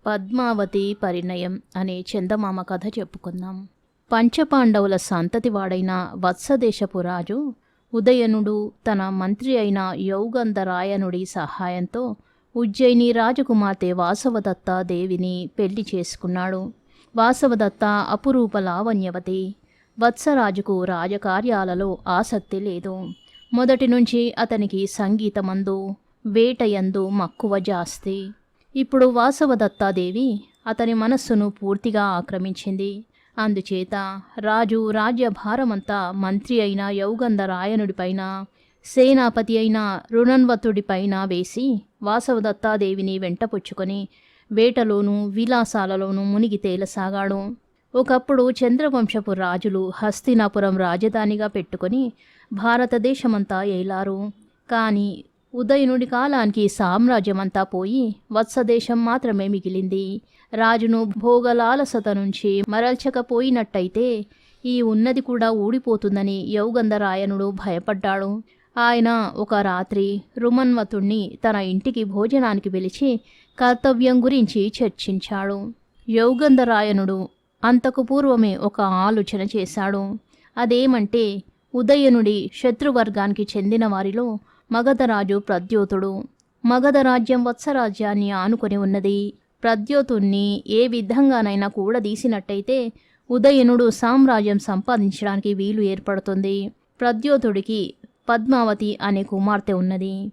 పద్మావతి పరిణయం అనే చందమామ కథ చెప్పుకుందాం. పంచపాండవుల సంతతివాడైన వత్సదేశపు రాజు ఉదయనుడు తన మంత్రి అయిన యౌగంధరాయనుడి సహాయంతో ఉజ్జయిని రాజకుమార్తె వాసవదత్త దేవిని పెళ్లి చేసుకున్నాడు. వాసవదత్త అపురూప లావణ్యవతి. వత్సరాజుకు రాజకార్యాలలో ఆసక్తి లేదు. మొదటి నుంచి అతనికి సంగీతమందు వేటయందు మక్కువ జాస్తి. ఇప్పుడు వాసవదత్తాదేవి అతని మనస్సును పూర్తిగా ఆక్రమించింది. అందుచేత రాజు రాజ్యభారమంతా మంత్రి అయిన యౌగంధరాయనుడిపైన, సేనాపతి అయిన రుణన్వతుడిపైన వేసి వాసవదత్తాదేవిని వెంటపుచ్చుకొని వేటలోనూ విలాసాలలోనూ మునిగి తేలసాగాడు. ఒకప్పుడు చంద్రవంశపు రాజులు హస్తినాపురం రాజధానిగా పెట్టుకొని భారతదేశమంతా ఏలారు. కానీ ఉదయనుడి కాలానికి సామ్రాజ్యమంతా పోయి వత్సదేశం మాత్రమే మిగిలింది. రాజును భోగలాలసత నుంచి మరల్చకపోయినట్టయితే ఈ ఉన్నది కూడా ఊడిపోతుందని యౌగంధరాయనుడు భయపడ్డాడు. ఆయన ఒక రాత్రి రుమన్వతుణ్ణి తన ఇంటికి భోజనానికి పిలిచి కర్తవ్యం గురించి చర్చించాడు. యౌగంధరాయనుడు అంతకు పూర్వమే ఒక ఆలోచన చేశాడు. అదేమంటే ఉదయనుడి శత్రువర్గానికి చెందిన వారిలో మగధరాజు ప్రద్యోతుడు. మగధ రాజ్యం వత్సరాజ్యాన్ని ఆనుకొని ఉన్నది. ప్రద్యోతుణ్ణి ఏ విధంగానైనా కూడదీసినట్టయితే ఉదయనుడు సామ్రాజ్యం సంపాదించడానికి వీలు ఏర్పడుతుంది. ప్రద్యోతుడికి పద్మావతి అనే కుమార్తె ఉన్నది.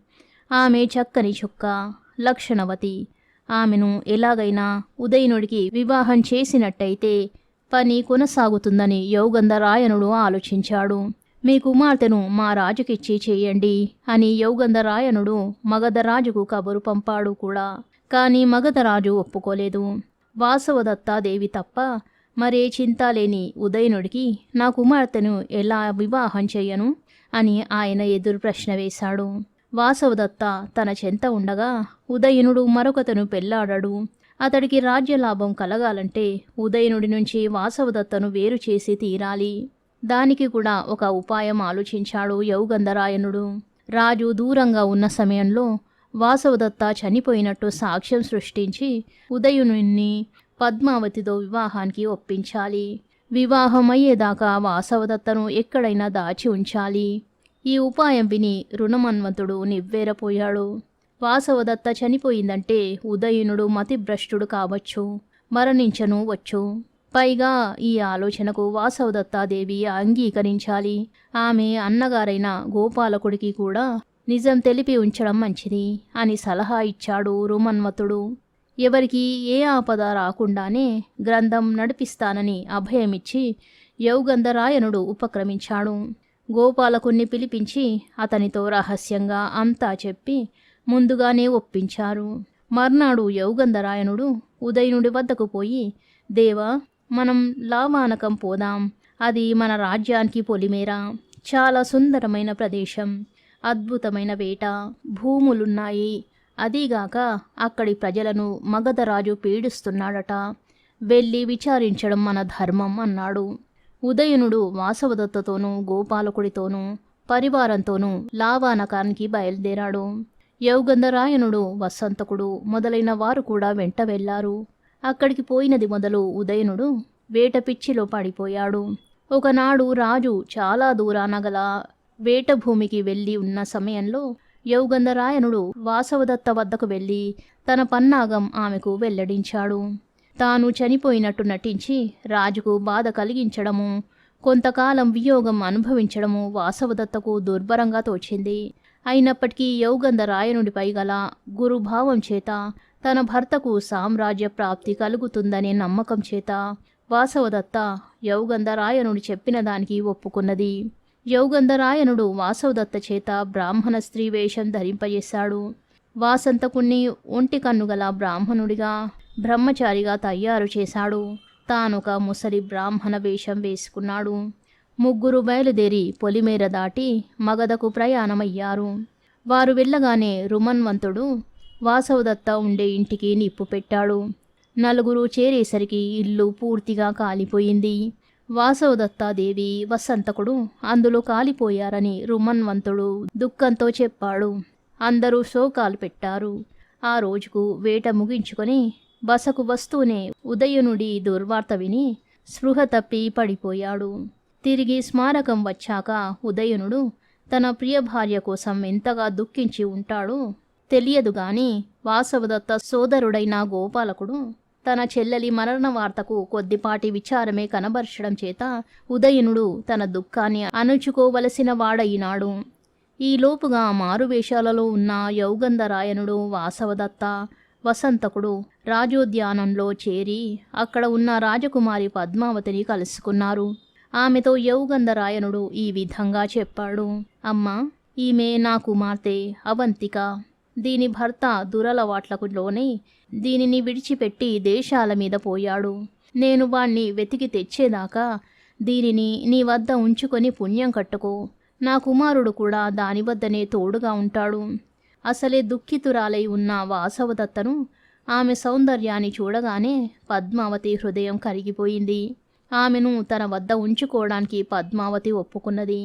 ఆమె చక్కని చుక్క, లక్షణవతి. ఆమెను ఎలాగైనా ఉదయనుడికి వివాహం చేసినట్టయితే పని కొనసాగుతుందని యౌగంధరాయనుడు ఆలోచించాడు. మీ కుమార్తెను మా రాజుకిచ్చి చేయండి అని యౌగంధరాయనుడు మగధరాజుకు కబురు పంపాడు కూడా. కానీ మగధరాజు ఒప్పుకోలేదు. వాసవదత్తాదేవి తప్ప మరే చింత లేని ఉదయనుడికి నా కుమార్తెను ఎలా వివాహం చెయ్యను అని ఆయన ఎదురు ప్రశ్న వేశాడు. వాసవదత్త తన చెంత ఉండగా ఉదయనుడు మరొకతను పెళ్లాడాడు. అతడికి రాజ్యలాభం కలగాలంటే ఉదయనుడి నుంచి వాసవదత్తను వేరు చేసి తీరాలి. దానికి కూడా ఒక ఉపాయం ఆలోచించాడు యౌగంధరాయనుడు. రాజు దూరంగా ఉన్న సమయంలో వాసవదత్త చనిపోయినట్టు సాక్ష్యం సృష్టించి ఉదయనుణ్ణి పద్మావతితో వివాహానికి ఒప్పించాలి. వివాహం అయ్యేదాకా వాసవదత్తను ఎక్కడైనా దాచి ఉంచాలి. ఈ ఉపాయం విని రుణమన్వంతుడు నివ్వేరపోయాడు. వాసవదత్త చనిపోయిందంటే ఉదయనుడు మతిభ్రష్టుడు కావచ్చు, మరణించను వచ్చు. పైగా ఈ ఆలోచనకు వాసవదత్తాదేవి అంగీకరించాలి. ఆమె అన్నగారైన గోపాలకుడికి కూడా నిజం తెలిపి ఉంచడం మంచిది అని సలహా ఇచ్చాడు రుమన్వతుడు. ఎవరికి ఏ ఆపద రాకుండానే గ్రంథం నడిపిస్తానని అభయమిచ్చి యౌగంధరాయనుడు ఉపక్రమించాడు. గోపాలకుణ్ణి పిలిపించి అతనితో రహస్యంగా అంతా చెప్పి ముందుగానే ఒప్పించారు. మర్నాడు యౌగంధరాయనుడు ఉదయనుడి వద్దకు పోయి, దేవా, మనం లావానకం పోదాం. అది మన రాజ్యానికి పొలిమేర. చాలా సుందరమైన ప్రదేశం, అద్భుతమైన వేట, భూములున్నాయి. అదీగాక అక్కడి ప్రజలను మగధరాజు పీడిస్తున్నాడట. వెళ్ళి విచారించడం మన ధర్మం అన్నాడు. ఉదయనుడు వాసవదత్తతోనూ గోపాలకుడితోనూ పరివారంతోనూ లావానకానికి బయలుదేరాడు. యౌగంధరాయనుడు, వసంతకుడు మొదలైన వారు కూడా వెంట వెళ్లారు. అక్కడికి పోయినది మొదలు ఉదయనుడు వేట పిచ్చిలో పడిపోయాడు. ఒకనాడు రాజు చాలా దూరాన గల వేటభూమికి వెళ్ళి ఉన్న సమయంలో యౌగంధరాయనుడు వాసవదత్త వద్దకు వెళ్ళి తన పన్నాగం ఆమెకు వెల్లడించాడు. తాను చనిపోయినట్టు నటించి రాజుకు బాధ కలిగించడము, కొంతకాలం వియోగం అనుభవించడము వాసవదత్తకు దుర్భరంగా తోచింది. అయినప్పటికీ యౌగంధరాయనుడిపై గల గురుభావం చేత తన భర్తకు సామ్రాజ్య ప్రాప్తి కలుగుతుందనే నమ్మకం చేత వాసవదత్త యౌగంధరాయనుడు చెప్పిన దానికి ఒప్పుకున్నది. యౌగంధరాయనుడు వాసవదత్త చేత బ్రాహ్మణ స్త్రీ వేషం ధరింపజేశాడు. వాసంతకుణ్ణి ఒంటి కన్నుగల బ్రాహ్మణుడిగా బ్రహ్మచారిగా తయారు చేశాడు. తానొక ముసలి బ్రాహ్మణ వేషం వేసుకున్నాడు. ముగ్గురు బయలుదేరి పొలిమేర దాటి మగధకు ప్రయాణమయ్యారు. వారు వెళ్ళగానే రుమన్వంతుడు వాసవదత్త ఉండే ఇంటికి నిప్పు పెట్టాడు. నలుగురు చేరేసరికి ఇల్లు పూర్తిగా కాలిపోయింది. వాసవదత్తాదేవి, వసంతకుడు అందులో కాలిపోయారని రుమన్వంతుడు దుఃఖంతో చెప్పాడు. అందరూ శోకాలు పెట్టారు. ఆ రోజుకు వేట ముగించుకొని బసకు వస్తూనే ఉదయనుడి దుర్వార్త విని స్పృహ తప్పి పడిపోయాడు. తిరిగి స్మారకం వచ్చాక ఉదయనుడు తన ప్రియ భార్య కోసం ఎంతగా దుఃఖించి ఉంటాడో తెలియదు గాని వాసవదత్త సోదరుడైన గోపాలకుడు తన చెల్లెలి మరణ వార్తకు కొద్దిపాటి విచారమే కనబరచడం చేత ఉదయనుడు తన దుఃఖాన్ని అణుచుకోవలసిన వాడయినాడు. ఈలోపుగా మారువేషాలలో ఉన్న యౌగంధరాయనుడు, వాసవదత్త, వసంతకుడు రాజోద్యానంలో చేరి అక్కడ ఉన్న రాజకుమారి పద్మావతిని కలుసుకున్నారు. ఆమెతో యౌగంధరాయనుడు ఈ విధంగా చెప్పాడు. అమ్మా, ఈమె నా కుమార్తె అవంతిక. దీని భర్త దురలవాట్లకు లోనై దీనిని విడిచిపెట్టి దేశాల మీద పోయాడు. నేను వాణ్ణి వెతికి తెచ్చేదాకా దీనిని నీ వద్ద ఉంచుకొని పుణ్యం కట్టుకో. నా కుమారుడు కూడా దాని వద్దనే తోడుగా ఉంటాడు. అసలే దుఃఖితురాలై ఉన్న వాసవదత్తను ఆమె సౌందర్యాన్ని చూడగానే పద్మావతి హృదయం కరిగిపోయింది. ఆమెను తన వద్ద ఉంచుకోవడానికి పద్మావతి ఒప్పుకున్నది.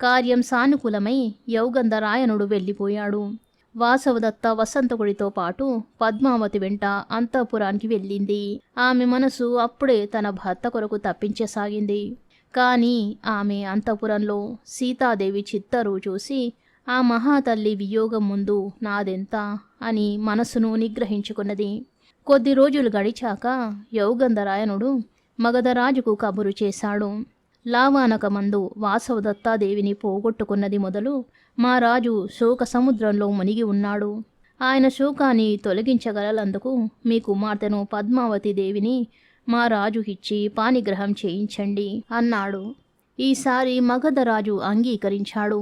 కార్యం సానుకూలమై యౌగంధరాయనుడు వెళ్ళిపోయాడు. వాసవదత్త వసంతకుడితో పాటు పద్మావతి వెంట అంతఃపురానికి వెళ్ళింది. ఆమె మనసు అప్పుడే తన భర్త కొరకు తప్పించసాగింది. కానీ ఆమె అంతఃపురంలో సీతాదేవి చిత్తరు చూసి ఆ మహాతల్లి వియోగం ముందు నాదెంత అని మనసును నిగ్రహించుకున్నది. కొద్ది రోజులు గడిచాక యౌగంధరాయనుడు మగధరాజుకు కబురు చేశాడు. లావానకమందు వాసవదత్తాదేవిని పోగొట్టుకున్నది మొదలు మా రాజు శోక సముద్రంలో మునిగి ఉన్నాడు. ఆయన శోకాన్ని తొలగించగలందుకు మీ కుమార్తెను పద్మావతి దేవిని మా రాజుకిచ్చి పాణిగ్రహం చేయించండి అన్నాడు. ఈసారి మగధరాజు అంగీకరించాడు.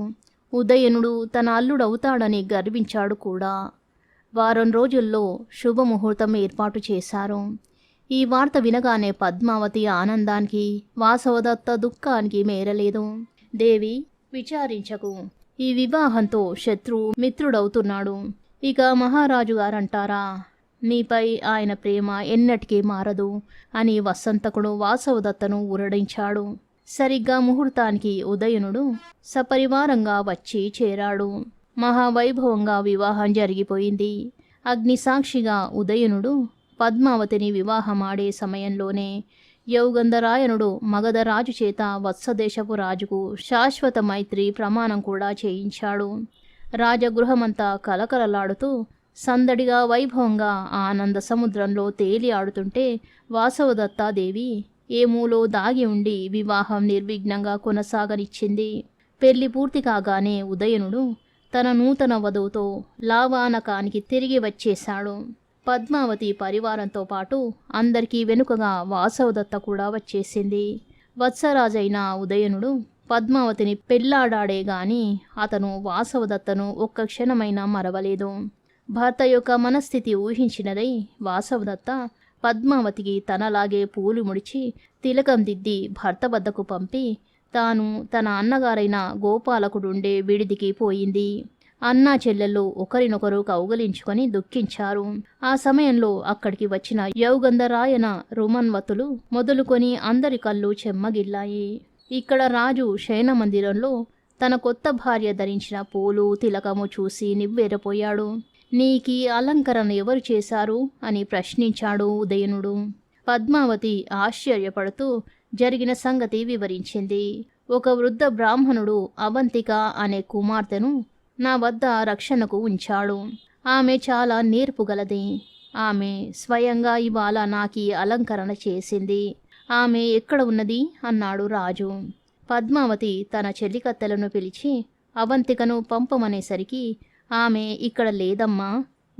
ఉదయనుడు తన అల్లుడవుతాడని గర్వించాడు కూడా. వారం రోజుల్లో శుభముహూర్తం ఏర్పాటు చేశారు. ఈ వార్త వినగానే పద్మావతి ఆనందానికి, వాసవదత్త దుఃఖానికి మేరలేదు. దేవి, విచారించకు. ఈ వివాహంతో శత్రువు మిత్రుడవుతున్నాడు. ఇక మహారాజు గారంటారా, నీపై ఆయన ప్రేమ ఎన్నటికీ మారదు అని వసంతకుడు వాసవదత్తను ఊరడించాడు. సరిగ్గా ముహూర్తానికి ఉదయనుడు సపరివారంగా వచ్చి చేరాడు. మహావైభవంగా వివాహం జరిగిపోయింది. అగ్నిసాక్షిగా ఉదయనుడు పద్మావతిని వివాహమాడే సమయంలోనే యౌగంధరాయనుడు మగధరాజు చేత వత్సదేశపు రాజుకు శాశ్వత మైత్రి ప్రమాణం కూడా చేయించాడు. రాజగృహమంతా కలకలలాడుతూ సందడిగా వైభవంగా ఆనంద సముద్రంలో తేలి ఆడుతుంటే వాసవదత్తాదేవి ఏమూలో దాగి ఉండి వివాహం నిర్విఘ్నంగా కొనసాగనిచ్చింది. పెళ్లి పూర్తి కాగానే ఉదయనుడు తన నూతన వధువుతో లావానకానికి తిరిగి వచ్చేశాడు. పద్మావతి పరివారంతో పాటు అందరికీ వెనుకగా వాసవదత్త కూడా వచ్చేసింది. వత్సరాజైన ఉదయనుడు పద్మావతిని పెళ్లాడాడే గాని అతను వాసవదత్తను ఒక్క క్షణమైనా మరవలేదు. భర్త యొక్క మనస్థితి ఊహించినదై వాసవదత్త పద్మావతికి తనలాగే పూలు ముడిచి తిలకం దిద్ది భర్త వద్దకు పంపి తాను తన అన్నగారైన గోపాలకుడుండే విడిదికి పోయింది. అన్నా చెల్లెళ్ళు ఒకరినొకరు కౌగలించుకొని దుఃఖించారు. ఆ సమయంలో అక్కడికి వచ్చిన యౌగంధరాయన రుమన్వతులు మొదలుకొని అందరి కళ్ళు చెమ్మగిల్లాయి. ఇక్కడ రాజు శయన మందిరంలో తన కొత్త భార్య ధరించిన పూలు తిలకము చూసి నివ్వెరపోయాడు. నీకీ అలంకరణ ఎవరు చేశారు అని ప్రశ్నించాడు ఉదయనుడు. పద్మావతి ఆశ్చర్యపడుతూ జరిగిన సంగతి వివరించింది. ఒక వృద్ధ బ్రాహ్మణుడు అవంతిక అనే కుమార్తెను నా వద్ద రక్షణకు ఉంచాడు. ఆమె చాలా నేర్పుగలది. ఆమె స్వయంగా ఇవాళ నాకీ అలంకరణ చేసింది. ఆమె ఎక్కడ ఉన్నది అన్నాడు రాజు. పద్మావతి తన చెల్లికత్తెలను పిలిచి అవంతికను పంపమనేసరికి ఆమె ఇక్కడ లేదమ్మా,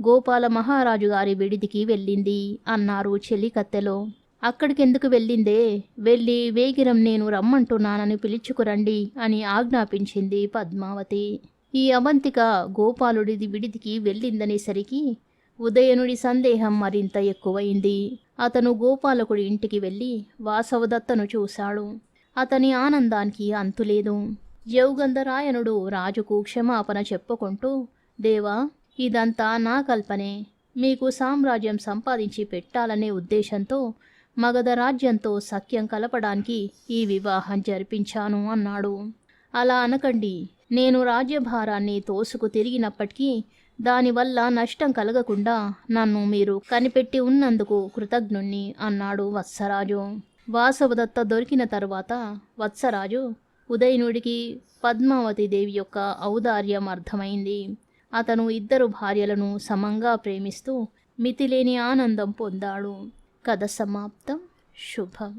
గోపాల మహారాజు గారి విడిదికి వెళ్ళింది అన్నారు చెల్లికత్తెలో. అక్కడికెందుకు వెళ్ళిందే? వెళ్ళి వేగిరం నేను రమ్మంటున్నానని పిలుచుకురండి అని ఆజ్ఞాపించింది పద్మావతి. ఈ అవంతిక గోపాలుడిది విడిదికి వెళ్ళిందనేసరికి ఉదయనుడి సందేహం మరింత ఎక్కువైంది. అతను గోపాలకుడి ఇంటికి వెళ్ళి వాసవదత్తను చూశాడు. అతని ఆనందానికి అంతులేదు. యౌగంధరాయనుడు రాజుకు క్షమాపణ చెప్పుకుంటూ, దేవా, ఇదంతా నా కల్పనే. మీకు సామ్రాజ్యం సంపాదించి పెట్టాలనే ఉద్దేశంతో మగధ రాజ్యంతో సఖ్యం కలపడానికి ఈ వివాహం జరిపించాను అన్నాడు. అలా అనకండి. నేను రాజ్యభారాన్ని తోసుకు తిరిగినప్పటికీ దానివల్ల నష్టం కలగకుండా నన్ను మీరు కనిపెట్టి ఉన్నందుకు కృతజ్ఞుణ్ణి అన్నాడు వత్సరాజు. వాసవదత్త దొరికిన తరువాత వత్సరాజు ఉదయనుడికి పద్మావతి దేవి యొక్క ఔదార్యం అర్థమైంది. అతను 2 భార్యలను సమంగా ప్రేమిస్తూ మితిలేని ఆనందం పొందాడు. కథ సమాప్తం. శుభం.